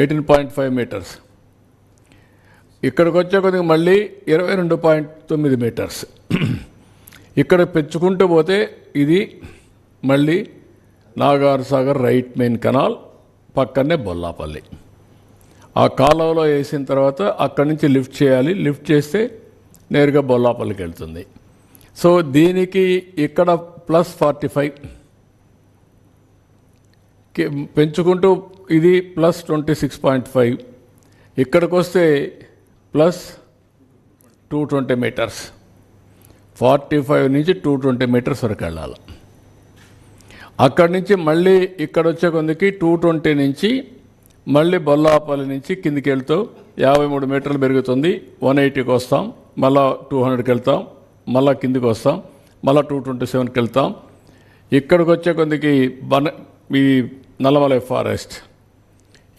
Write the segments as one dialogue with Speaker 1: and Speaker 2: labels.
Speaker 1: 18.5 metres. ఇక్కడికి వచ్చే కొద్దిగా మళ్ళీ 22.9 మీటర్స్. ఇక్కడ పెంచుకుంటూ పోతే ఇది మళ్ళీ Nagar Sagar right main canal, పక్కనే బొల్లాపల్లి. ఆ కాలువలో వేసిన తర్వాత అక్కడి నుంచి లిఫ్ట్ చేయాలి. లిఫ్ట్ చేస్తే నేరుగా బొల్లాపల్లికి వెళ్తుంది. సో దీనికి ఇక్కడ +45 పెంచుకుంటూ ఇది +26.5, ఇక్కడికి వస్తే +220 మీటర్స్. 45 నుంచి 220 మీటర్స్ వరకు వెళ్ళాలి. అక్కడి నుంచి మళ్ళీ ఇక్కడ వచ్చే కొందికి 220 నుంచి మళ్ళీ బొల్లాపల్లి నుంచి కిందికి వెళ్తూ 53 మీటర్లు పెరుగుతుంది. 180కి వస్తాం, మళ్ళా 200కి వెళ్తాం, మళ్ళా కిందికి వస్తాం, మళ్ళీ 227కి వెళ్తాం. ఇక్కడికి వచ్చే కొందికి ఈ నల్లమలై ఫారెస్ట్.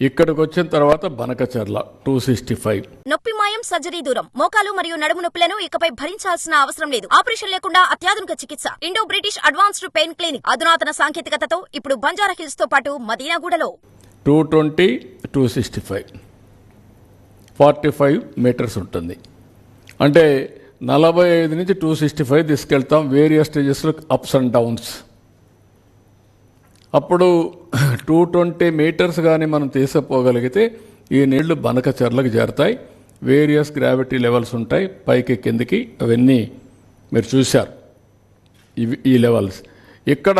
Speaker 1: ఇక్కడికి వచ్చిన తర్వాత బనకచర్ల 265.
Speaker 2: నొప్పి మాయం, సర్జరీ దూరం. మోకాలు మరియు నడుము నొప్పులను ఇకపై భరించాల్సిన అవసరం లేదు. ఆపరేషన్ లేకుండా అత్యాధునిక చికిత్స. Indo British advanced pain clinic అధునాతన సాంకేతికతతో ఇప్పుడు బంజారా హిల్స్ తో పాటు మదీనాగూడలో.
Speaker 1: 220, 265, 45 మీటర్స్ ఉంటుంది. అంటే 45 నుంచి 265 తీసుకెళ్తాం. వేరియస్ స్టేజెస్లో అప్స్ అండ్ డౌన్స్. అప్పుడు 220 మీటర్స్ కానీ మనం తీసుకుపోగలిగితే ఈ నీళ్లు బనకచర్లకు చేరుతాయి. వేరియస్ గ్రావిటీ లెవెల్స్ ఉంటాయి, పైకి కిందికి. అవన్నీ మీరు చూశారు ఈ లెవెల్స్. ఇక్కడ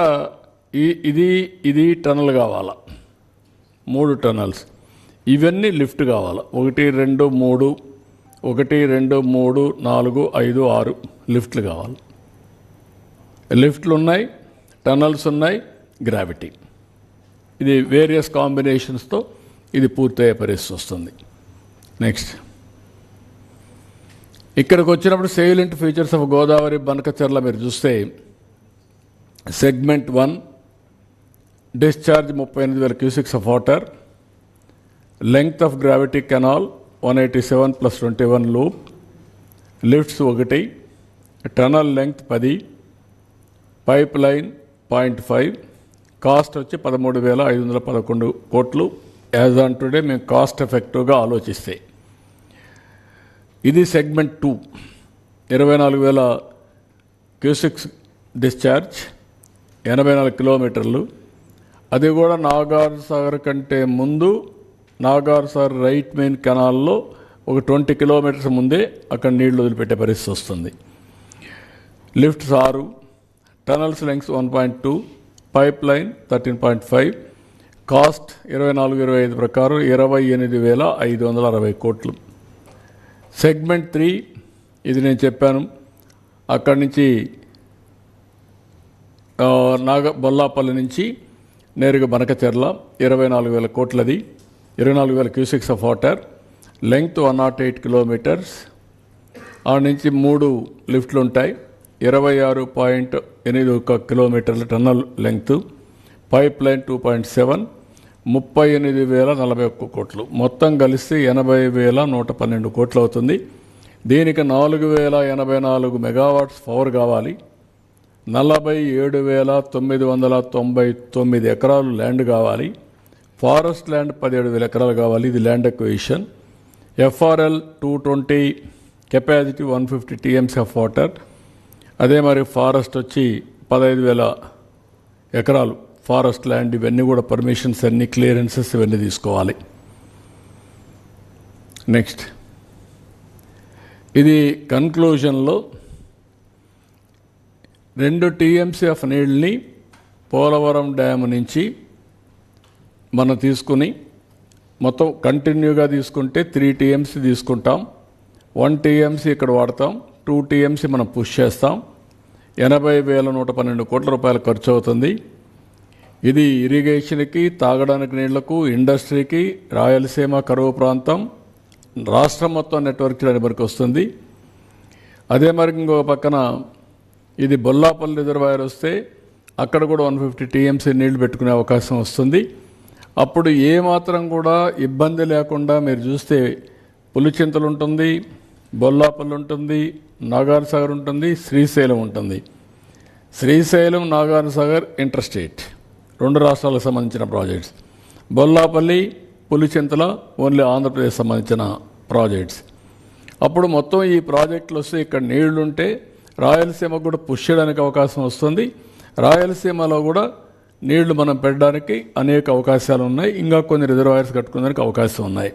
Speaker 1: ఇది టనల్ కావాలా, 3 టనల్స్. ఇవన్నీ లిఫ్ట్ కావాలి. 1, 2, 3, 1, 2, 3, 4, 5, 6 లిఫ్ట్లు కావాలి. లిఫ్ట్లు ఉన్నాయి, టనల్స్ ఉన్నాయి, గ్రావిటీ. ఇది వేరియస్ కాంబినేషన్స్తో ఇది పూర్తయ్యే పరిస్థితి వస్తుంది. నెక్స్ట్ ఇక్కడికి వచ్చినప్పుడు సెయిలెంట్ ఫీచర్స్ ఆఫ్ గోదావరి బనకచర్ల మీరు చూస్తే segment 1 discharge 38,000 cusecs of water. Length of gravity canal 187 + 21 loop. Lifts 1, tunnel length 10, pipe line 0.5. Cost వచ్చి 13,511 కోట్లు. యాజ్ ఆన్ టుడే మేము కాస్ట్ ఎఫెక్టివ్గా ఆలోచిస్తే. ఇది సెగ్మెంట్ 2, 24,000 క్యూసిక్స్ డిశ్చార్జ్, 84 కిలోమీటర్లు. అది కూడా నాగార్ సాగర్ కంటే ముందు, నాగార్ సాగర్ రైట్ మెయిన్ కెనాల్లో ఒక 20 కిలోమీటర్స్ ముందే అక్కడ నీళ్లు వదిలిపెట్టే పరిస్థితి వస్తుంది. Lifts 6, tunnels lungs 1.2, pipe line 13.5. Cost 24-25 ప్రకారం 28,560 కోట్లు. సెగ్మెంట్ 3 ఇది నేను చెప్పాను. అక్కడి నుంచి బొల్లాపల్లి నుంచి నేరుగా Banakacherla 24,000 కోట్లది, 24,000 cusecs of water. Length 108 kilometres. ఆ నుంచి 3 లిఫ్ట్లు ఉంటాయి. 26.81 కిలోమీటర్ల టన్నల్ లెంగ్త్. పైప్ లైన్ 2.7, 38,041 కోట్లు. మొత్తం కలిస్తే 80,112 కోట్లు అవుతుంది. దీనికి 4,084 మెగావాట్స్ పవర్ కావాలి. 47,999 ఎకరాలు ల్యాండ్ కావాలి. ఫారెస్ట్ ల్యాండ్ 17,000 ఎకరాలు కావాలి. ఇది land acquisition. FRL 220, capacity 150 TMC of water. అదే మరి ఫారెస్ట్ వచ్చి 15,000 ఎకరాలు ఫారెస్ట్ ల్యాండ్. ఇవన్నీ కూడా పర్మిషన్స్ అన్ని, క్లియరెన్సెస్ ఇవన్నీ తీసుకోవాలి. నెక్స్ట్ ఇది కన్క్లూజన్లో 2 TMC ఆఫ్ నీళ్ళని పోలవరం డ్యామ్ నుంచి మనం తీసుకుని మొత్తం కంటిన్యూగా తీసుకుంటే 3 TMC తీసుకుంటాం. 1 TMC ఇక్కడ వాడతాం. 2 TMC మనం పుష్ చేస్తాం. 80,112 కోట్ల రూపాయలు ఖర్చు అవుతుంది. ఇది ఇరిగేషన్కి, తాగడానికి నీళ్లకు, ఇండస్ట్రీకి, రాయలసీమ కరువు ప్రాంతం, రాష్ట్రం మొత్తం నెట్వర్క్ చేయడానికి వరకు వస్తుంది. అదే మరి ఇంకొక పక్కన ఇది బొల్లాపల్లి రిజర్వాయర్ వస్తే అక్కడ కూడా 150 TMC నీళ్లు పెట్టుకునే అవకాశం వస్తుంది. అప్పుడు ఏమాత్రం కూడా ఇబ్బంది లేకుండా మీరు చూస్తే పులిచింతలు ఉంటుంది, బొల్లాపల్లి ఉంటుంది, నాగార్ సాగర్ ఉంటుంది, శ్రీశైలం ఉంటుంది. శ్రీశైలం, నాగార్ సాగర్ ఇంటర్స్టేట్ 2 రాష్ట్రాలకు సంబంధించిన ప్రాజెక్ట్స్. బొల్లాపల్లి పులిచింతల ఓన్లీ ఆంధ్రప్రదేశ్ సంబంధించిన ప్రాజెక్ట్స్. అప్పుడు మొత్తం ఈ ప్రాజెక్టులు వస్తే ఇక్కడ నీళ్లుంటే రాయలసీమకు కూడా పుష్ చేయడానికి అవకాశం వస్తుంది. రాయలసీమలో కూడా నీళ్లు మనం పెట్టడానికి అనేక అవకాశాలు ఉన్నాయి. ఇంకా కొన్ని రిజర్వాయర్స్ కట్టుకోవడానికి అవకాశం ఉన్నాయి.